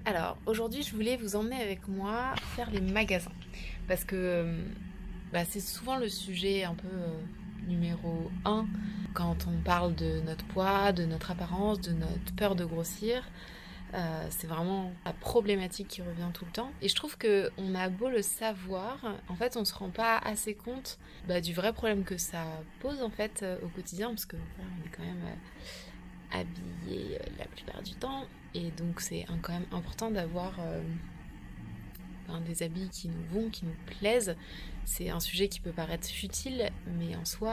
Alors aujourd'hui je voulais vous emmener avec moi faire les magasins parce que c'est souvent le sujet un peu numéro 1 quand on parle de notre poids, de notre apparence, de notre peur de grossir. C'est vraiment la problématique qui revient tout le temps. Et je trouve qu'on a beau le savoir, en fait on se rend pas assez compte du vrai problème que ça pose en fait au quotidien parce que voilà, on est quand même habillé la plupart du temps. Et donc c'est quand même important d'avoir des habits qui nous vont, qui nous plaisent. C'est un sujet qui peut paraître futile, mais en soi,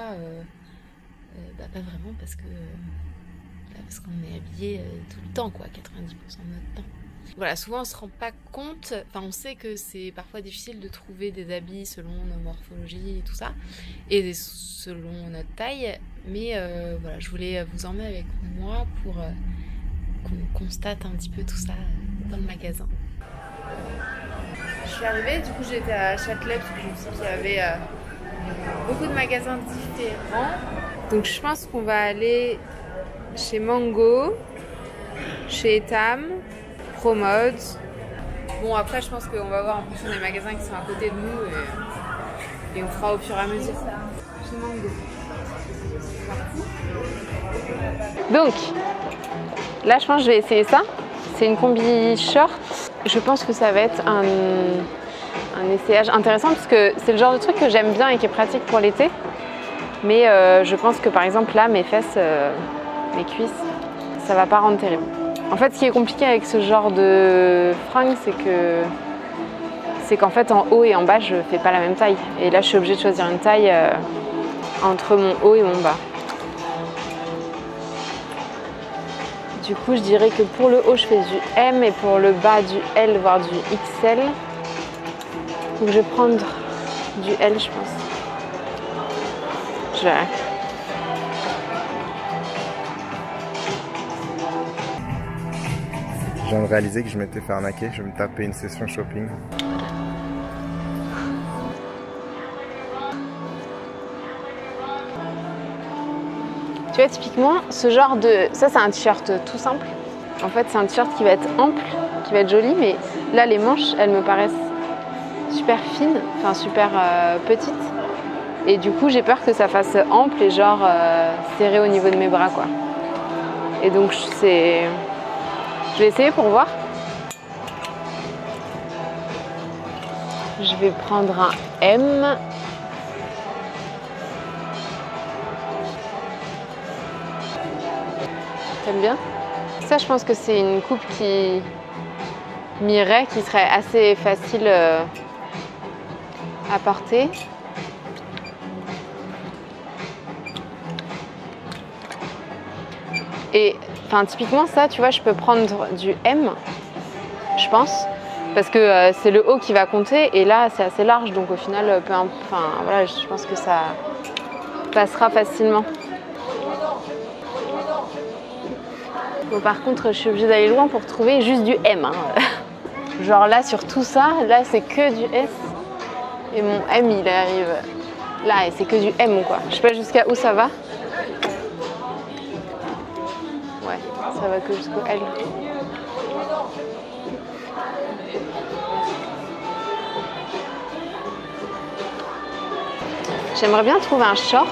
pas vraiment parce qu'on est habillé tout le temps, quoi, 90% de notre temps. Voilà, souvent on se rend pas compte, enfin on sait que c'est parfois difficile de trouver des habits selon nos morphologies et tout ça, et selon notre taille, mais voilà, je voulais vous emmener avec moi pour qu'on constate un petit peu tout ça dans le magasin. Je suis arrivée, du coup j'étais à Châtelet parce que je me suis dit qu'il y avait beaucoup de magasins différents. Donc je pense qu'on va aller chez Mango, chez Etam, Promode. Bon après je pense qu'on va voir en fonction des magasins qui sont à côté de nous et on fera au fur et à mesure. Chez Mango. Donc là je pense que je vais essayer ça. C'est une combi short. Je pense que ça va être un essayage intéressant parce que c'est le genre de truc que j'aime bien et qui est pratique pour l'été. Mais je pense que par exemple là, mes fesses, mes cuisses, ça va pas rendre terrible. En fait, ce qui est compliqué avec ce genre de fringue, c'est qu'en fait en haut et en bas, je fais pas la même taille. Et là, je suis obligée de choisir une taille entre mon haut et mon bas. Du coup, je dirais que pour le haut, je fais du M et pour le bas, du L, voire du XL. Donc, je vais prendre du L, je pense. Je verrai. Je viens de réaliser que je m'étais fait arnaquer, je vais me taper une session shopping. Tu vois, typiquement, ce genre de... Ça, c'est un t-shirt tout simple. En fait, c'est un t-shirt qui va être ample, qui va être joli, mais là, les manches, elles me paraissent super fines, enfin super petites. Et du coup, j'ai peur que ça fasse ample et genre serré au niveau de mes bras, quoi. Et donc, je vais essayer pour voir. Je vais prendre un M. T'aimes bien? Ça, je pense que c'est une coupe qui m'irait, qui serait assez facile à porter. Et enfin, typiquement, ça, tu vois, je peux prendre du M, je pense, parce que c'est le haut qui va compter. Et là, c'est assez large, donc au final, voilà, je pense que ça passera facilement. Bon, par contre, je suis obligée d'aller loin pour trouver juste du M. Hein. Genre là, sur tout ça, là, c'est que du S. Et mon M, il arrive là, et c'est que du M, quoi. Je sais pas jusqu'à où ça va. Ouais, ça va que jusqu'au L. J'aimerais bien trouver un short.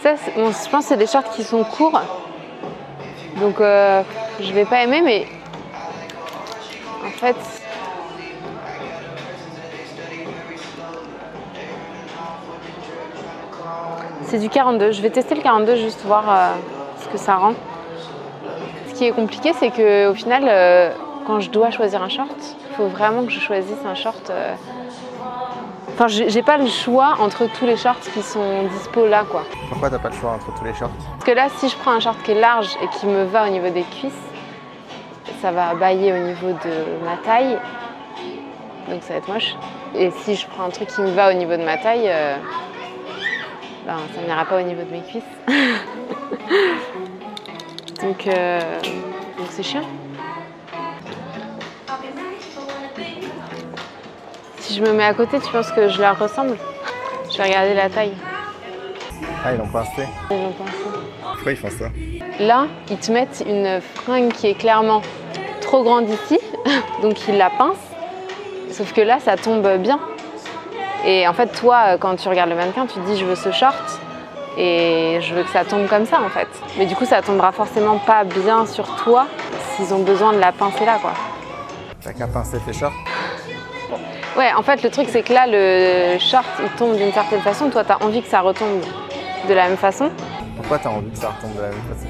Ça, bon, je pense que c'est des shorts qui sont courts. Donc je vais pas aimer, mais en fait... C'est du 42. Je vais tester le 42, juste voir ce que ça rend. Ce qui est compliqué, c'est qu'au final, quand je dois choisir un short, il faut vraiment que je choisisse un short... Enfin, j'ai pas le choix entre tous les shorts qui sont dispo là, quoi. Pourquoi t'as pas le choix entre tous les shorts? Parce que là, si je prends un short qui est large et qui me va au niveau des cuisses, ça va bailler au niveau de ma taille, donc ça va être moche. Et si je prends un truc qui me va au niveau de ma taille, ça n'ira pas au niveau de mes cuisses. Donc c'est chiant. Si je me mets à côté, tu penses que je leur ressemble? Je vais regarder la taille. Ah, ils l'ont pincé. Ils l'ont pincé. Pourquoi ils font ça? Là, ils te mettent une fringue qui est clairement trop grande ici, donc ils la pincent. Sauf que là, ça tombe bien. Et en fait, toi, quand tu regardes le mannequin, tu te dis je veux ce short et je veux que ça tombe comme ça en fait. Mais du coup, ça tombera forcément pas bien sur toi s'ils ont besoin de la pincer là, quoi. T'as qu'à pincer tes shorts? Ouais, en fait, le truc, c'est que là, le short, il tombe d'une certaine façon. Toi, t'as envie que ça retombe de la même façon. Pourquoi t'as envie que ça retombe de la même façon?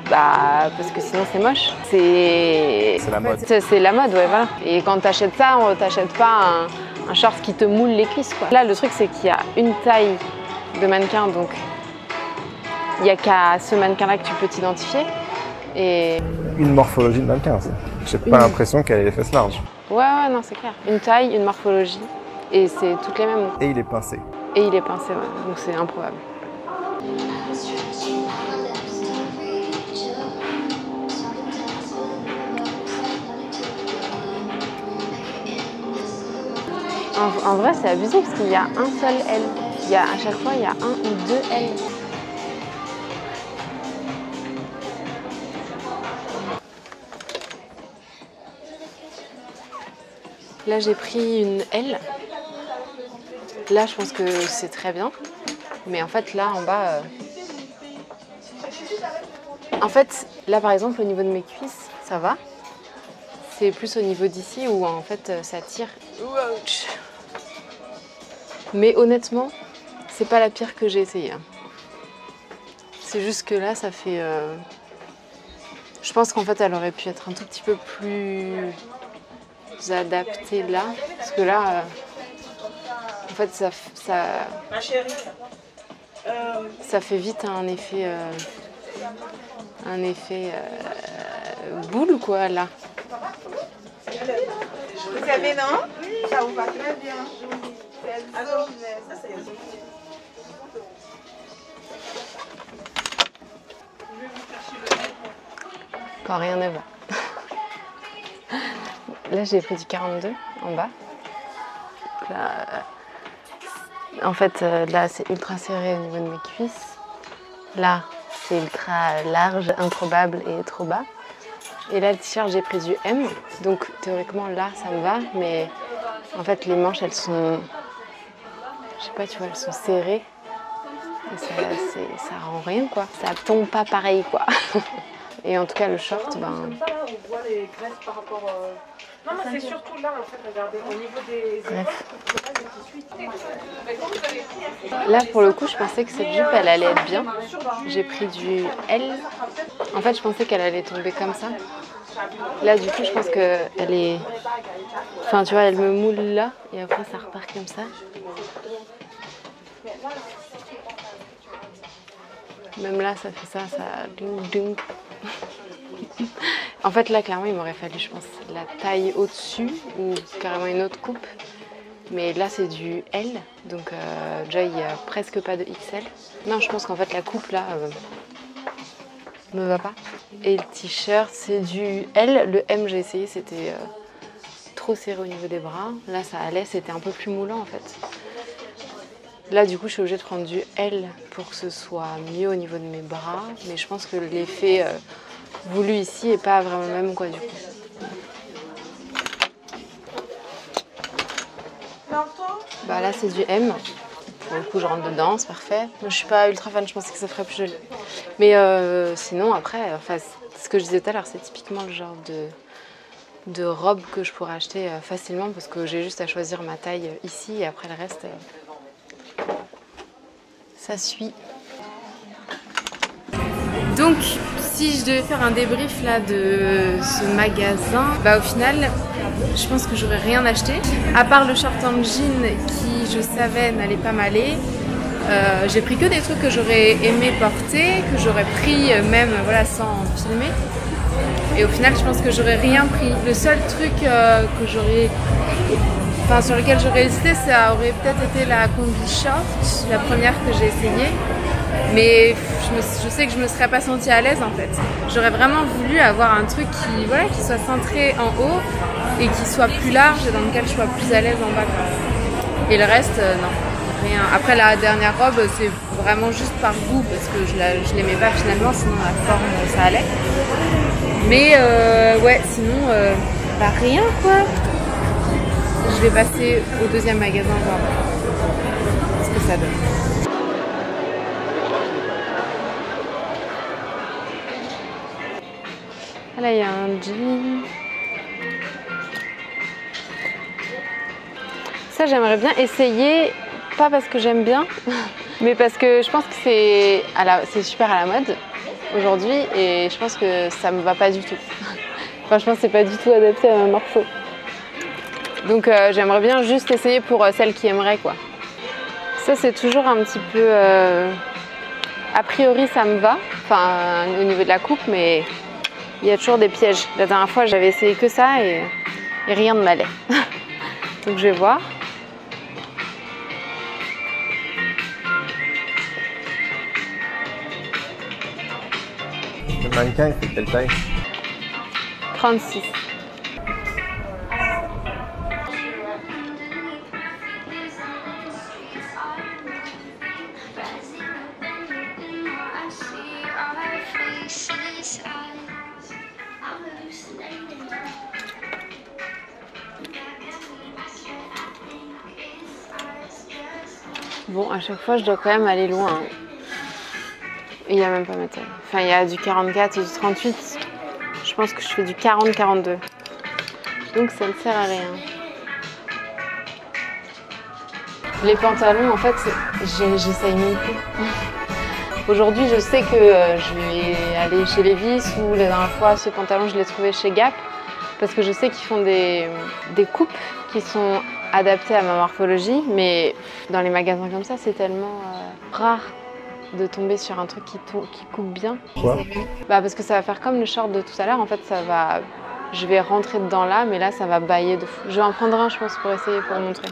Bah, parce que sinon, c'est moche. C'est la mode. C'est la mode, ouais, voilà. Et quand t'achètes ça, t'achètes pas un short qui te moule les cuisses, quoi. Là, le truc, c'est qu'il y a une taille de mannequin, donc il n'y a qu'à ce mannequin-là que tu peux t'identifier. Et Une morphologie de mannequin aussi. J'ai pas l'impression qu'elle ait les fesses larges. ouais, non, c'est clair. Une taille, une morphologie, et c'est toutes les mêmes. Et il est pincé. Et il est pincé, ouais, donc c'est improbable. En vrai, c'est abusé parce qu'il y a un seul L. À chaque fois, il y a un ou deux L. Là, j'ai pris une L. Là, je pense que c'est très bien. Mais en fait, là, en bas... En fait, là, par exemple, au niveau de mes cuisses, ça va. C'est plus au niveau d'ici où, en fait, ça tire. Ouch. Mais honnêtement, c'est pas la pire que j'ai essayé. C'est juste que là, ça fait... Je pense qu'en fait, elle aurait pu être un tout petit peu plus adaptée là. Parce que là, en fait, ça fait vite un effet boule, quoi, là. Vous savez, non? Ça vous va très bien. Quand rien ne va. Là, j'ai pris du 42 en bas. Là, en fait, là, c'est ultra serré au niveau de mes cuisses. Là, c'est ultra large, improbable et trop bas. Et là, le t-shirt, j'ai pris du M. Donc, théoriquement, là, ça me va. Mais en fait, les manches, elles sont... Je sais pas, tu vois, elles sont serrées. Et ça rend rien, quoi. Ça tombe pas pareil, quoi. Et en tout cas, le short, ben... Comme ça, là, on voit les graisses par rapport... Non, mais c'est surtout là, en fait, regardez, au niveau des... Bref. Là, pour le coup, je pensais que cette jupe, elle allait être bien. J'ai pris du L. En fait, je pensais qu'elle allait tomber comme ça. Là, du coup, je pense qu'elle est... Enfin, tu vois, elle me moule là, et après, ça repart comme ça. Même là, ça fait ça, ding, ding. En fait, là, clairement, il m'aurait fallu, je pense, la taille au-dessus ou carrément une autre coupe. Mais là, c'est du L, donc déjà, il n'y a presque pas de XL. Non, je pense qu'en fait, la coupe, là, me va pas. Et le t-shirt, c'est du L. Le M, j'ai essayé, c'était trop serré au niveau des bras. Là, ça allait, c'était un peu plus moulant, en fait. Là, du coup, je suis obligée de prendre du L pour que ce soit mieux au niveau de mes bras. Mais je pense que l'effet voulu ici n'est pas vraiment le même, quoi, du coup. Bah là, c'est du M. Pour le coup, je rentre dedans, c'est parfait. Moi, je suis pas ultra fan, je pensais que ça ferait plus joli. Mais sinon, après, enfin, ce que je disais tout à l'heure, c'est typiquement le genre de robe que je pourrais acheter facilement parce que j'ai juste à choisir ma taille ici et après le reste... ça suit. Donc, si je devais faire un débrief là de ce magasin, bah au final, je pense que j'aurais rien acheté. À part le short en jean qui, je savais, n'allait pas m'aller. J'ai pris que des trucs que j'aurais aimé porter, que j'aurais pris même voilà, sans filmer. Et au final, je pense que j'aurais rien pris. Le seul truc que j'aurais... Enfin, sur lequel j'aurais hésité, ça aurait peut-être été la combi short, la première que j'ai essayée. Mais je sais que je me serais pas sentie à l'aise en fait. J'aurais vraiment voulu avoir un truc qui, voilà, qui soit centré en haut et qui soit plus large et dans lequel je sois plus à l'aise en bas, quoi. Et le reste, non, rien. Après la dernière robe, c'est vraiment juste par goût parce que je l'aimais pas finalement, sinon la forme ça allait. Mais ouais, sinon, bah rien quoi. Je vais passer au deuxième magasin voir ce que ça donne. Là, il y a un jean. Ça, j'aimerais bien essayer, pas parce que j'aime bien, mais parce que je pense que c'est super à la mode aujourd'hui et je pense que ça me va pas du tout. Enfin, je pense que c'est pas du tout adapté à ma morpho. Donc, j'aimerais bien juste essayer pour celles qui aimeraient, quoi. Ça, c'est toujours un petit peu... A priori, ça me va, enfin, au niveau de la coupe, mais il y a toujours des pièges. La dernière fois, j'avais essayé que ça et rien ne m'allait. Donc, je vais voir. Le mannequin, il fait quelle taille? 36. Bon, à chaque fois, je dois quand même aller loin. Hein. Il n'y a même pas ma taille. Enfin, il y a du 44 et du 38. Je pense que je fais du 40-42. Donc, ça ne sert à rien. Les pantalons, en fait, j'essaye même plus. Aujourd'hui, je sais que je vais aller chez Levi's ou la dernière fois, ce pantalon, je l'ai trouvé chez Gap. Parce que je sais qu'ils font des coupes qui sont adaptées à ma morphologie. Mais dans les magasins comme ça, c'est tellement rare de tomber sur un truc qui coupe bien. Quoi? Bah parce que ça va faire comme le short de tout à l'heure. En fait, je vais rentrer dedans là, mais là, ça va bailler de fou. Je vais en prendre un, je pense, pour essayer, pour montrer.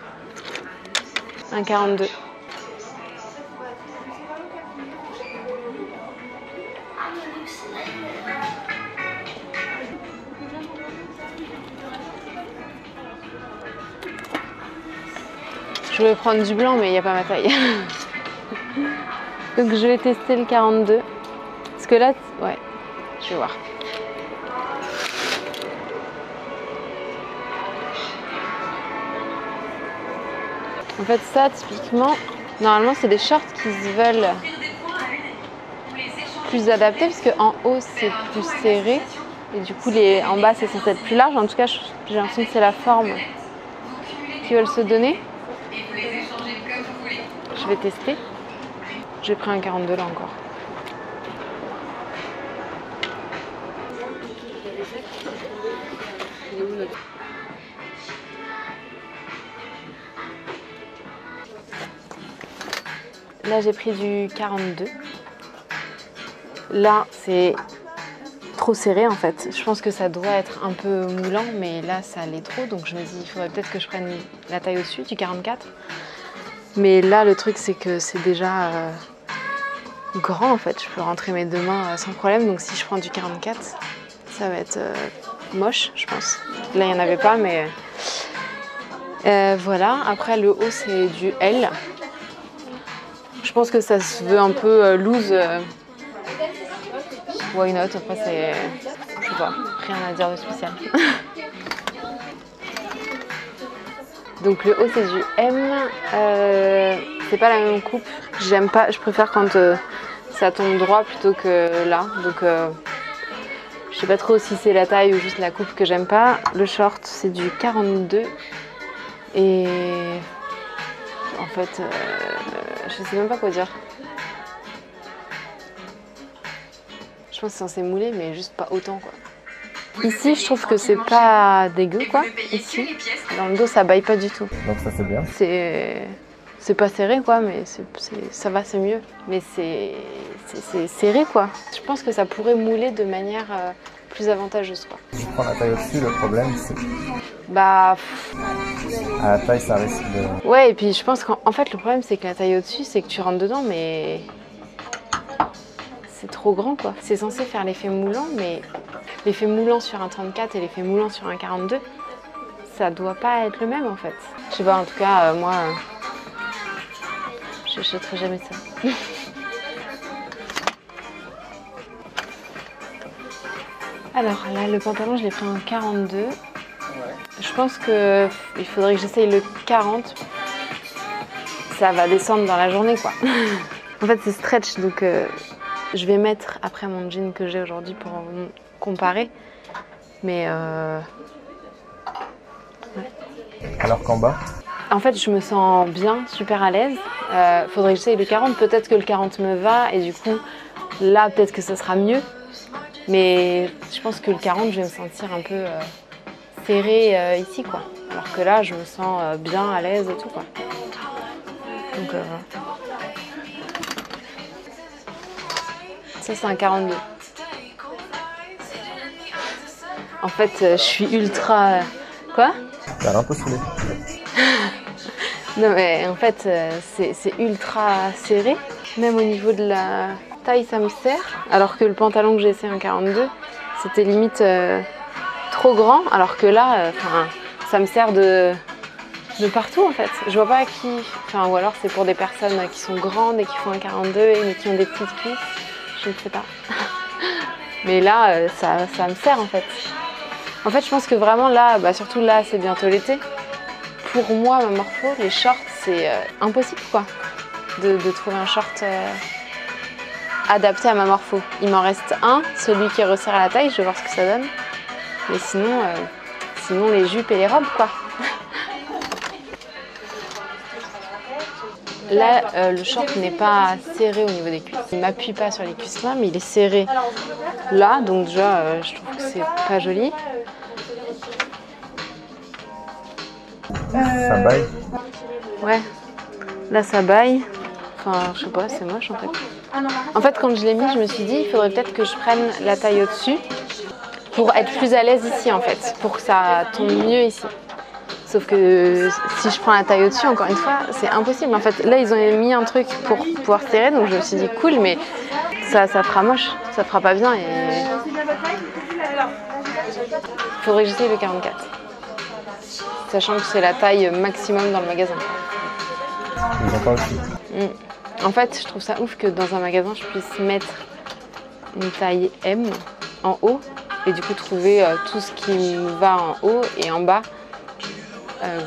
Un 42. Je voulais prendre du blanc, mais il n'y a pas ma taille. Donc je vais tester le 42. Parce que là, ouais, je vais voir. En fait, ça, typiquement, normalement, c'est des shorts qui se veulent plus adaptés, parce qu'en haut, c'est plus serré. Et du coup, en bas, c'est censé être plus large. En tout cas, j'ai l'impression que c'est la forme qu'ils veulent se donner. Je vais tester. J'ai pris un 42 là encore. Là, j'ai pris du 42. Là, c'est trop serré en fait. Je pense que ça doit être un peu moulant, mais là, ça l'est trop. Donc, je me dis, il faudrait peut-être que je prenne la taille au-dessus, du 44. Mais là, le truc, c'est que c'est déjà grand en fait. Je peux rentrer mes deux mains sans problème. Donc, si je prends du 44, ça va être moche, je pense. Là, il n'y en avait pas, mais voilà. Après, le haut, c'est du L. Je pense que ça se veut un peu loose. Why not? Après, c'est... Je sais pas, rien à dire de spécial. Donc le haut, c'est du M. C'est pas la même coupe. J'aime pas, je préfère quand ça tombe droit plutôt que là. Donc je sais pas trop si c'est la taille ou juste la coupe que j'aime pas. Le short, c'est du 42. Et en fait, je sais même pas quoi dire. Je pense que c'est censé mouler, mais juste pas autant, quoi. Ici, je trouve que c'est pas dégueu, quoi. Ici, dans le dos, ça baille pas du tout. Donc ça, c'est bien. C'est pas serré, quoi, mais ça va, c'est mieux. Mais c'est serré, quoi. Je pense que ça pourrait mouler de manière plus avantageuse, quoi. Si je prends la taille au-dessus, le problème, c'est... Bah... À la taille, ça risque de... Ouais, et puis je pense qu'en fait, le problème, c'est que la taille au-dessus, c'est que tu rentres dedans, mais... c'est trop grand quoi. C'est censé faire l'effet moulant, mais l'effet moulant sur un 34 et l'effet moulant sur un 42, ça doit pas être le même en fait. Je sais pas, en tout cas, moi, je n'achèterai jamais ça. Alors là, le pantalon, je l'ai pris en 42. Ouais. Je pense qu'il faudrait que j'essaye le 40. Ça va descendre dans la journée, quoi. En fait, c'est stretch, donc je vais mettre après mon jean que j'ai aujourd'hui pour comparer. Mais ouais. Alors qu'en bas? En fait, je me sens bien, super à l'aise. Faudrait que j'essaye le 40. Peut-être que le 40 me va et du coup, là, peut-être que ça sera mieux. Mais je pense que le 40, je vais me sentir un peu serrée ici, quoi. Alors que là, je me sens bien à l'aise et tout, quoi. Donc, ça, c'est un 42. En fait, je suis ultra... Quoi? T'as l'air un peu saoulée. Non, mais en fait, c'est ultra serré. Même au niveau de la taille, ça me sert. Alors que le pantalon que j'ai essayé en 42, c'était limite trop grand. Alors que là, ça me sert de partout en fait. Je vois pas qui... Enfin, ou alors c'est pour des personnes qui sont grandes et qui font un 42 mais qui ont des petites cuisses. Je ne sais pas. Mais là, ça me sert en fait. En fait, je pense que vraiment là, surtout là, c'est bientôt l'été. Pour moi, ma morpho, les shorts, c'est impossible quoi. De trouver un short adapté à ma morpho. Il m'en reste un, celui qui resserre à la taille, je vais voir ce que ça donne. Mais sinon les jupes et les robes quoi. Là, le short n'est pas serré au niveau des cuisses. Il ne m'appuie pas sur les cuisses là, mais il est serré là. Donc déjà, je trouve que c'est pas joli. Ça baille. Ouais, là ça baille. Enfin, je sais pas, c'est moche en fait. En fait, quand je l'ai mis, je me suis dit, il faudrait peut-être que je prenne la taille au-dessus pour être plus à l'aise ici en fait, pour que ça tombe mieux ici. Sauf que si je prends la taille au-dessus, encore une fois, c'est impossible. En fait, là, ils ont mis un truc pour pouvoir serrer, donc je me suis dit cool, mais ça fera moche, ça fera pas bien. Et faudrait que j'essaye le 44, sachant que c'est la taille maximum dans le magasin. Ils ont pas aussi. En fait, je trouve ça ouf que dans un magasin, je puisse mettre une taille M en haut et du coup trouver tout ce qui me va en haut et en bas.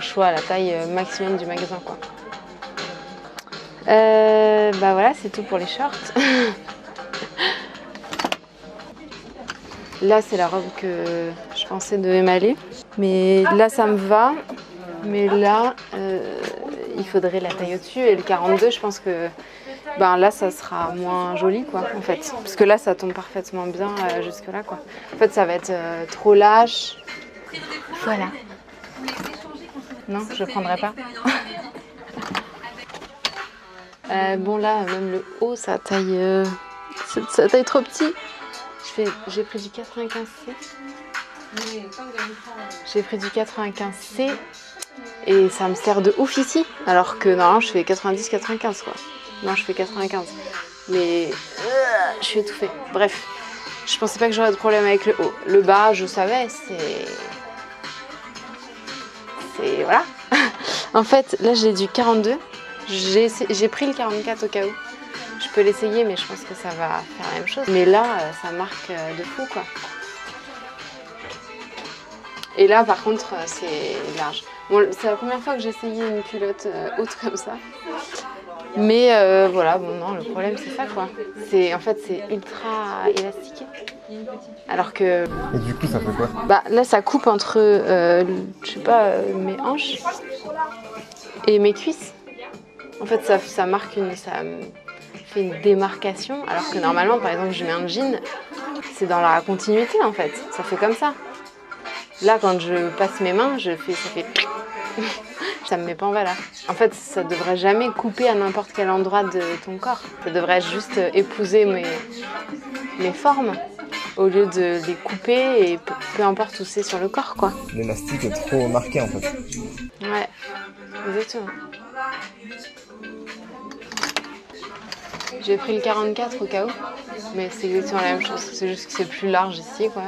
Je sois à la taille maximum du magasin quoi. Voilà, c'est tout pour les shorts. Là c'est la robe que je pensais devait m'aller, mais là ça me va, mais là il faudrait la taille au-dessus et le 42 je pense que là ça sera moins joli quoi en fait, parce que là ça tombe parfaitement bien jusque là quoi. En fait ça va être trop lâche, voilà. Non, je ne prendrai pas. Bon là, même le haut, ça taille trop petit. J'ai pris du 95C. J'ai pris du 95C et ça me sert de ouf ici. Alors que normalement, je fais 90-95 quoi. Non, je fais 95. Mais je suis étouffée. Bref, je pensais pas que j'aurais de problème avec le haut. Le bas, je savais, voilà. En fait, là j'ai du 42. J'ai pris le 44 au cas où. Je peux l'essayer, mais je pense que ça va faire la même chose. Mais là, ça marque de fou, quoi. Et là, par contre, c'est large. Bon, c'est la première fois que j'ai essayé une culotte haute comme ça. Mais voilà, bon, non, le problème, c'est ça, quoi. En fait, c'est ultra élastiqué. Alors que... Et du coup, ça fait quoi? Là, ça coupe entre, je sais pas, mes hanches et mes cuisses. En fait, ça marque ça fait une démarcation. Alors que normalement, par exemple, je mets un jean, c'est dans la continuité, en fait. Ça fait comme ça. Là, quand je passe mes mains, ça fait... ça me met pas en valeur. En fait, ça devrait jamais couper à n'importe quel endroit de ton corps. Ça devrait juste épouser mes formes, au lieu de les couper et peu importe où c'est sur le corps, quoi. L'élastique est trop marqué, en fait. Ouais, exactement. J'ai pris le 44 au cas où, mais c'est exactement la même chose. C'est juste que c'est plus large ici, quoi.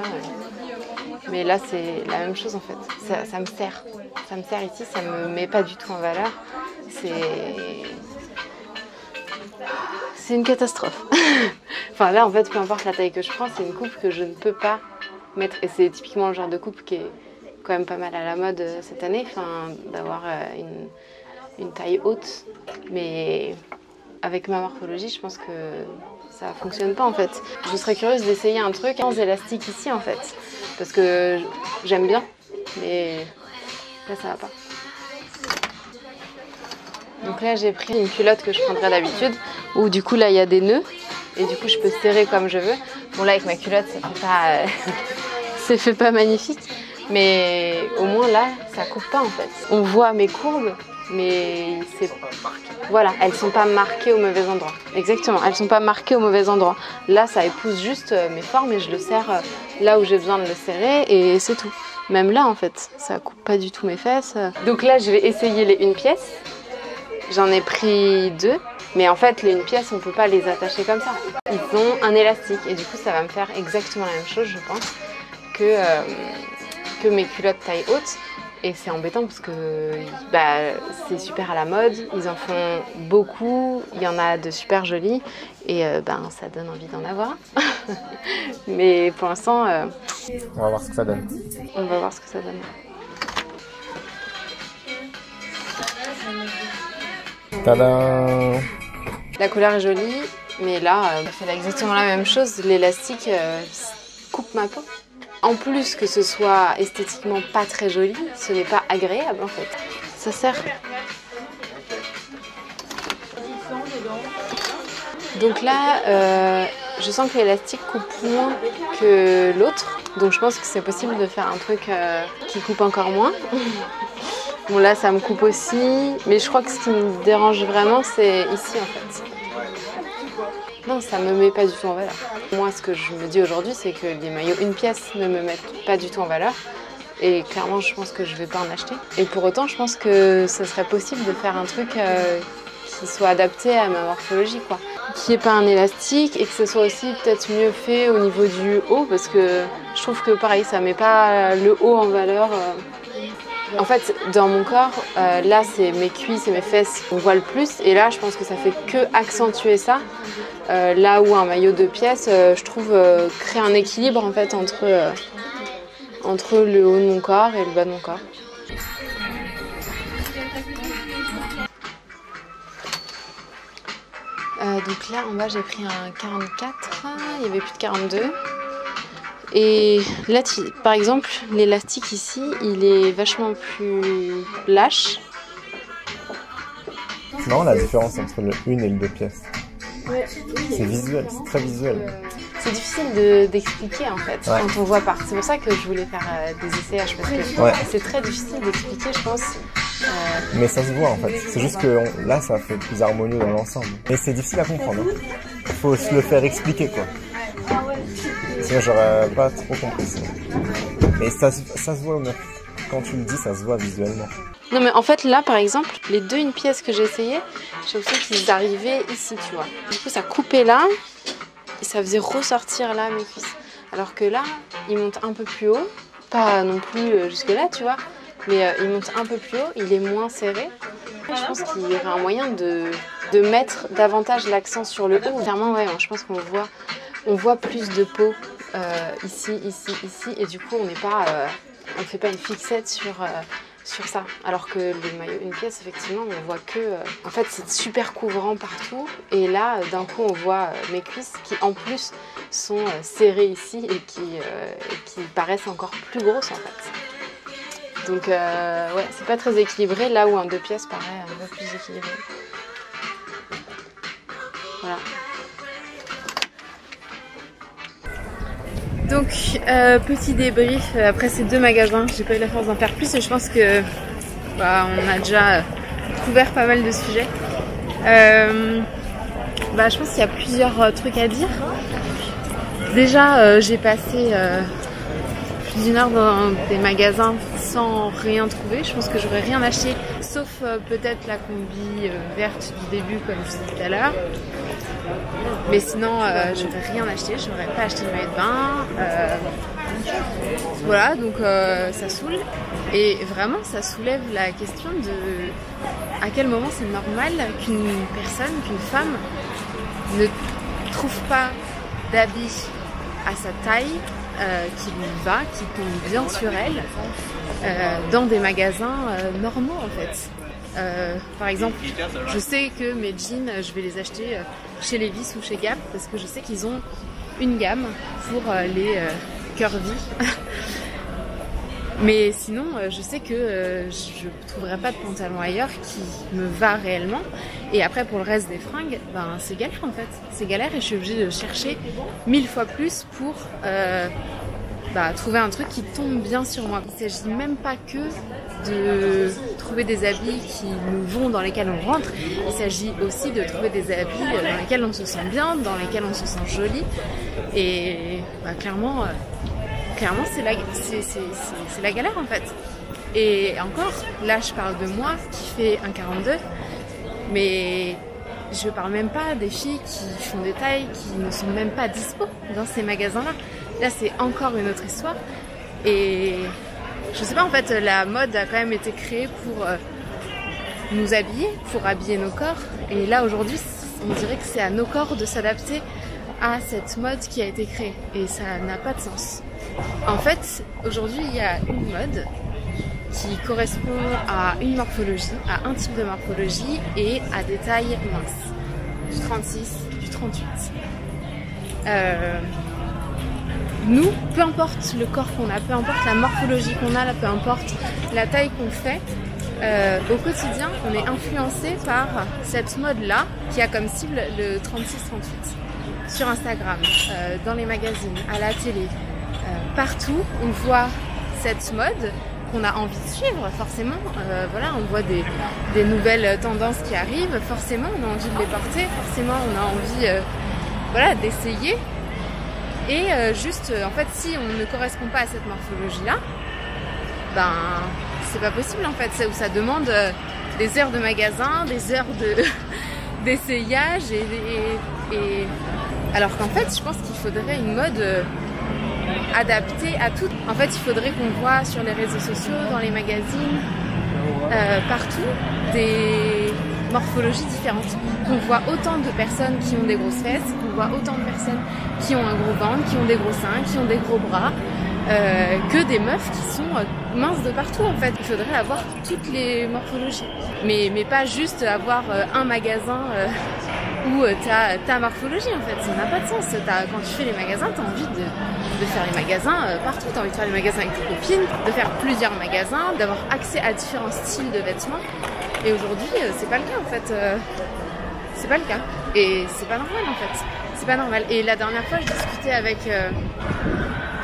Mais là, c'est la même chose en fait. Ça me sert. Ça me sert ici, ça me met pas du tout en valeur. C'est une catastrophe. Enfin là, en fait, peu importe la taille que je prends, c'est une coupe que je ne peux pas mettre. Et c'est typiquement le genre de coupe qui est quand même pas mal à la mode cette année, enfin, d'avoir une taille haute. Mais avec ma morphologie, je pense que ça fonctionne pas en fait. Je serais curieuse d'essayer un truc sans élastique ici en fait. Parce que j'aime bien, mais là ça va pas. Donc là j'ai pris une culotte que je prendrais d'habitude, où du coup là il y a des nœuds, et du coup je peux serrer comme je veux. Bon là avec ma culotte ça fait pas magnifique, mais au moins là ça coupe pas en fait. On voit mes courbes, mais c'est... Voilà, elles sont pas marquées au mauvais endroit. Exactement, elles sont pas marquées au mauvais endroit. Là, ça épouse juste mes formes et je le serre là où j'ai besoin de le serrer et c'est tout. Même là, en fait, ça coupe pas du tout mes fesses. Donc là, je vais essayer les une pièce. J'en ai pris 2, mais en fait, les une pièce, on peut pas les attacher comme ça. Ils ont un élastique et du coup, ça va me faire exactement la même chose, je pense, que mes culottes taille haute. Et c'est embêtant parce que c'est super à la mode, ils en font beaucoup, il y en a de super jolis et ça donne envie d'en avoir. Mais pour l'instant, on va voir ce que ça donne. On va voir ce que ça donne. Tadam! La couleur est jolie, mais là, ça fait exactement la même chose. L'élastique coupe ma peau. En plus que ce soit esthétiquement pas très joli, ce n'est pas agréable en fait. Ça sert. Donc là, je sens que l'élastique coupe moins que l'autre. Donc je pense que c'est possible de faire un truc qui coupe encore moins. Bon là ça me coupe aussi, mais je crois que ce qui me dérange vraiment c'est ici en fait. Non, ça me met pas du tout en valeur. Moi, ce que je me dis aujourd'hui, c'est que les maillots une pièce ne me mettent pas du tout en valeur. Et clairement, je pense que je vais pas en acheter. Et pour autant, je pense que ce serait possible de faire un truc qui soit adapté à ma morphologie, quoi. Qui ait pas un élastique et que ce soit aussi peut-être mieux fait au niveau du haut, parce que je trouve que pareil, ça met pas le haut en valeur. En fait, dans mon corps, là, c'est mes cuisses et mes fesses qu'on voit le plus. Et là, je pense que ça fait que accentuer ça. Là où un maillot 2 pièces, je trouve, crée un équilibre en fait entre le haut de mon corps et le bas de mon corps. Donc là, en bas, j'ai pris un 44. Il y avait plus de 42. Et là, par exemple, l'élastique ici, il est vachement plus lâche. C'est marrant la différence entre le 1 et le 2 pièces. C'est visuel, c'est très visuel. C'est difficile d'expliquer en fait quand on voit pas. C'est pour ça que je voulais faire des essayages parce que c'est très difficile d'expliquer, je pense. Mais ça se voit en fait. C'est juste que là, ça fait plus harmonieux dans l'ensemble. Mais c'est difficile à comprendre. Il faut se le faire expliquer quoi. Sinon, j'aurais pas trop compris ça. Mais ça se voit, quand tu le dis, ça se voit visuellement. Non mais en fait là par exemple, les 2 une pièce que j'ai essayé, j'ai l'impression qu'ils arrivaient ici, tu vois. Du coup ça coupait là et ça faisait ressortir là mes cuisses. Alors que là, ils montent un peu plus haut, pas non plus jusque là, tu vois, mais ils montent un peu plus haut, il est moins serré. Je pense qu'il y aurait un moyen de mettre davantage l'accent sur le haut. Clairement, ouais, je pense qu'on voit plus de peau ici, et du coup on n'est pas, on fait pas une fixette sur ça. Alors que le maillot une pièce, effectivement, on voit que, en fait, c'est super couvrant partout. Et là, d'un coup, on voit mes cuisses qui, en plus, sont serrées ici et qui paraissent encore plus grosses, en fait. Donc, ouais, c'est pas très équilibré, là où un 2 pièces paraît un peu plus équilibré. Voilà. Donc, petit débrief après ces 2 magasins. J'ai pas eu la force d'en faire plus et je pense que on a déjà couvert pas mal de sujets. Je pense qu'il y a plusieurs trucs à dire. Déjà, j'ai passé plus d'1 heure dans des magasins sans rien trouver. Je pense que j'aurais rien acheté, sauf peut-être la combi verte du début, comme je disais tout à l'heure. Mais sinon, j'aurais rien acheté, j'aurais pas acheté de maillot de bain. Voilà, donc ça saoule. Et vraiment, ça soulève la question de à quel moment c'est normal qu'une personne, qu'une femme ne trouve pas d'habit à sa taille, qui lui va, qui tombe bien sur elle, dans des magasins normaux en fait. Par exemple, je sais que mes jeans, je vais les acheter chez Levi's ou chez Gap parce que je sais qu'ils ont une gamme pour les curvy. Mais sinon, je sais que je ne trouverai pas de pantalon ailleurs qui me va réellement. Et après, pour le reste des fringues, ben, c'est galère en fait. C'est galère et je suis obligée de chercher 1000 fois plus pour trouver un truc qui tombe bien sur moi. Il ne s'agit même pas que de trouver des habits qui nous vont, dans lesquels on rentre. Il s'agit aussi de trouver des habits dans lesquels on se sent bien, dans lesquels on se sent joli. Et clairement, c'est la galère en fait. Et encore, là je parle de moi qui fait 1,42, mais je parle même pas des filles qui font des tailles qui ne sont même pas dispo dans ces magasins-là. Là c'est encore une autre histoire. Et je sais pas, en fait la mode a quand même été créée pour nous habiller, pour habiller nos corps. Et là aujourd'hui on dirait que c'est à nos corps de s'adapter à cette mode qui a été créée. Et ça n'a pas de sens. En fait, aujourd'hui, il y a une mode qui correspond à une morphologie, à un type de morphologie et à des tailles minces. Du 36, du 38. Nous, peu importe le corps qu'on a, peu importe la morphologie qu'on a, peu importe la taille qu'on fait, au quotidien, on est influencé par cette mode-là qui a comme cible le 36-38. Sur Instagram, dans les magazines, à la télé. Partout, on voit cette mode qu'on a envie de suivre, forcément. Voilà, on voit des nouvelles tendances qui arrivent, forcément, on a envie de les porter, forcément, on a envie d'essayer. Et juste, en fait, si on ne correspond pas à cette morphologie-là, ben, c'est pas possible, en fait. Ça demande des heures de magasin, des heures d'essayage et alors qu'en fait, je pense qu'il faudrait une mode adaptée à tout. En fait, il faudrait qu'on voit sur les réseaux sociaux, dans les magazines, partout, des morphologies différentes. Qu'on voit autant de personnes qui ont des grosses fesses, qu'on voit autant de personnes qui ont un gros ventre, qui ont des gros seins, qui ont des gros bras, que des meufs qui sont minces de partout en fait. Il faudrait avoir toutes les morphologies. Mais pas juste avoir un magasin où t'as ta morphologie en fait, ça n'a pas de sens. Quand tu fais les magasins, t'as envie de faire les magasins partout, t'as envie de faire les magasins avec tes copines, de faire plusieurs magasins, d'avoir accès à différents styles de vêtements. Et aujourd'hui, c'est pas le cas en fait. C'est pas le cas. Et c'est pas normal en fait. C'est pas normal. Et la dernière fois, je discutais avec...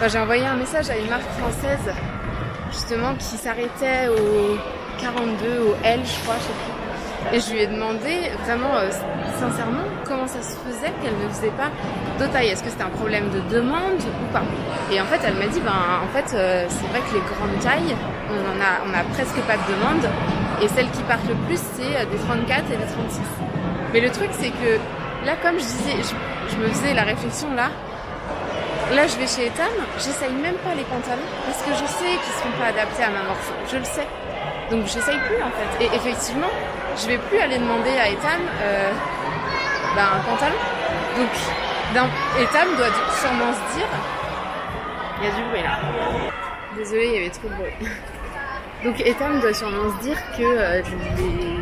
j'ai envoyé un message à une marque française justement qui s'arrêtait au 42, au L je crois, je sais plus. Et je lui ai demandé vraiment sincèrement comment ça se faisait qu'elle ne faisait pas de taille. Est-ce que c'était un problème de demande ou pas? Et en fait elle m'a dit c'est vrai que les grandes tailles on a presque pas de demande et celles qui partent le plus c'est des 34 et des 36. Mais le truc c'est que là comme je disais, je me faisais la réflexion là je vais chez Etam, j'essaye même pas les pantalons parce que je sais qu'ils seront pas adaptés à ma morpho, je le sais. Donc j'essaye plus en fait. Et effectivement, je vais plus aller demander à Etam un pantalon. Donc Etam doit sûrement se dire... Il y a du bruit là. Désolée, il y avait trop de bruit. Donc Etam doit sûrement se dire que les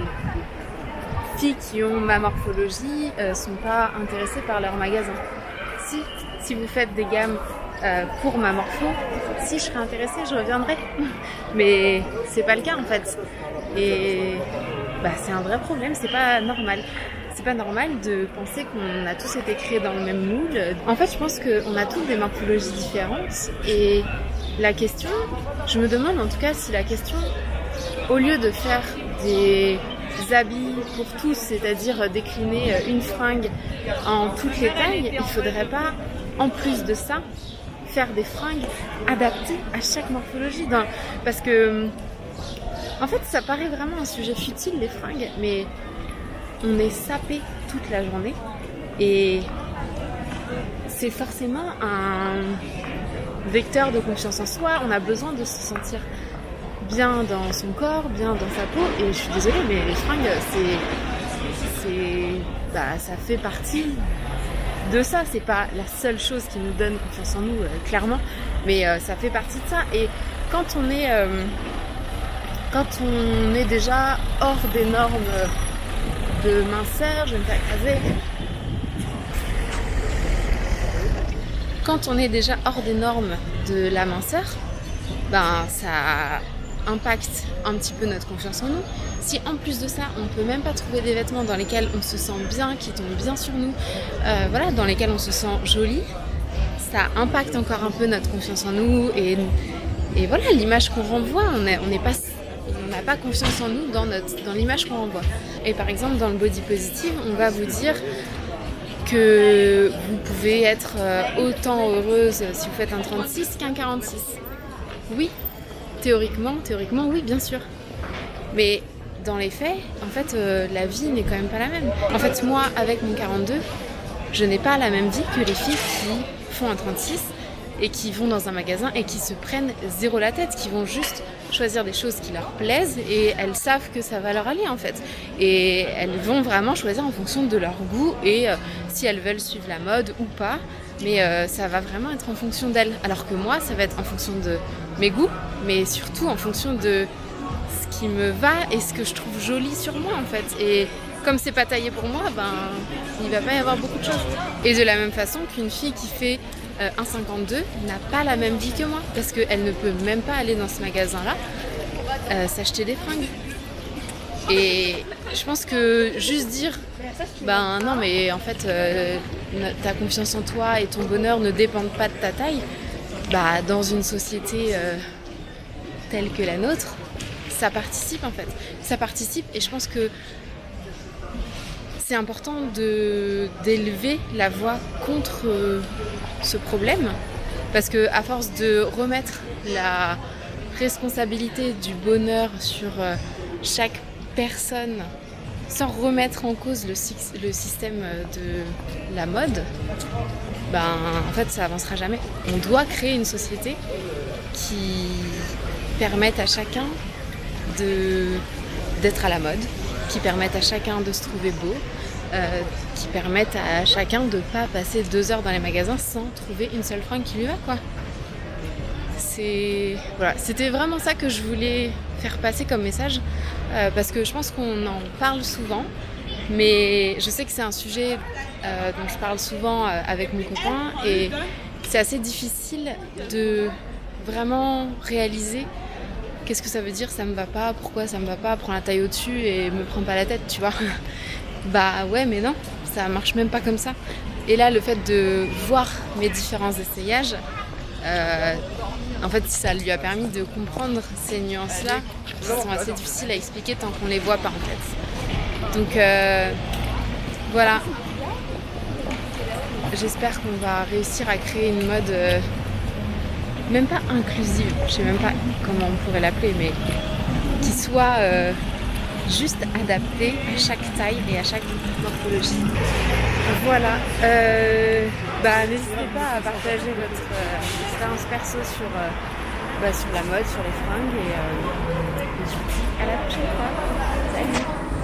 filles qui ont ma morphologie sont pas intéressées par leur magasin. Si vous faites des gammes pour ma morpho, si je serais intéressée, je reviendrai. Mais c'est pas le cas en fait. Et c'est un vrai problème, c'est pas normal. C'est pas normal de penser qu'on a tous été créés dans le même moule. En fait, je pense qu'on a toutes des morphologies différentes. Et la question, je me demande en tout cas si la question, au lieu de faire des habits pour tous, c'est-à-dire décliner une fringue en toutes les tailles, il faudrait pas, en plus de ça, faire des fringues adaptées à chaque morphologie. Parce que, en fait, ça paraît vraiment un sujet futile, les fringues, mais on est sapé toute la journée Et c'est forcément un vecteur de confiance en soi. On a besoin de se sentir bien dans son corps, bien dans sa peau. Et je suis désolée, mais les fringues, ça fait partie de ça. C'est pas la seule chose qui nous donne confiance en nous, clairement, mais ça fait partie de ça. Et quand on est déjà hors des normes de minceur, je vais me faire écraser. Quand on est déjà hors des normes de la minceur, ben ça impacte un petit peu notre confiance en nous. Si en plus de ça, on peut même pas trouver des vêtements dans lesquels on se sent bien, qui tombent bien sur nous, voilà, dans lesquels on se sent jolie, ça impacte encore un peu notre confiance en nous et voilà, l'image qu'on renvoie, on n'a pas confiance en nous dans l'image qu'on renvoie. Et par exemple, dans le body positive, on va vous dire que vous pouvez être autant heureuse si vous faites un 36 qu'un 46. Oui, théoriquement, oui, bien sûr. Mais dans les faits, en fait, la vie n'est quand même pas la même. En fait, moi, avec mon 42, je n'ai pas la même vie que les filles qui font un 36 et qui vont dans un magasin et qui se prennent zéro la tête, qui vont juste choisir des choses qui leur plaisent et elles savent que ça va leur aller en fait. Et elles vont vraiment choisir en fonction de leur goût et si elles veulent suivre la mode ou pas, mais ça va vraiment être en fonction d'elles. Alors que moi, ça va être en fonction de mes goûts, mais surtout en fonction de ce qui me va et ce que je trouve joli sur moi en fait. Et comme c'est pas taillé pour moi, ben il va pas y avoir beaucoup de choses. Et de la même façon qu'une fille qui fait 1,52 n'a pas la même vie que moi parce qu'elle ne peut même pas aller dans ce magasin-là s'acheter des fringues. Et je pense que juste dire ben non mais en fait ta confiance en toi et ton bonheur ne dépendent pas de ta taille, bah dans une société telle que la nôtre, ça participe en fait. Ça participe et je pense que c'est important d'élever la voix contre ce problème parce que à force de remettre la responsabilité du bonheur sur chaque personne sans remettre en cause le système de la mode, ben en fait ça avancera jamais. On doit créer une société qui permette à chacun d'être à la mode, qui permettent à chacun de se trouver beau, qui permettent à chacun de ne pas passer 2 heures dans les magasins sans trouver une seule fringue qui lui va, quoi. Voilà, c'était vraiment ça que je voulais faire passer comme message, parce que je pense qu'on en parle souvent, mais je sais que c'est un sujet dont je parle souvent avec mon copain, et c'est assez difficile de vraiment réaliser qu'est-ce que ça veut dire, ça me va pas, pourquoi ça me va pas, prends la taille au-dessus et me prends pas la tête, tu vois. Bah ouais, mais non, ça marche même pas comme ça. Et là, le fait de voir mes différents essayages, en fait, ça lui a permis de comprendre ces nuances-là, qui sont assez difficiles à expliquer tant qu'on les voit pas, en fait. Donc, voilà. J'espère qu'on va réussir à créer une mode... même pas inclusive, je sais même pas comment on pourrait l'appeler, mais qui soit juste adaptée à chaque taille et à chaque morphologie. Voilà, n'hésitez pas à partager votre expérience perso sur la mode, sur les fringues et je vous dis à la prochaine fois.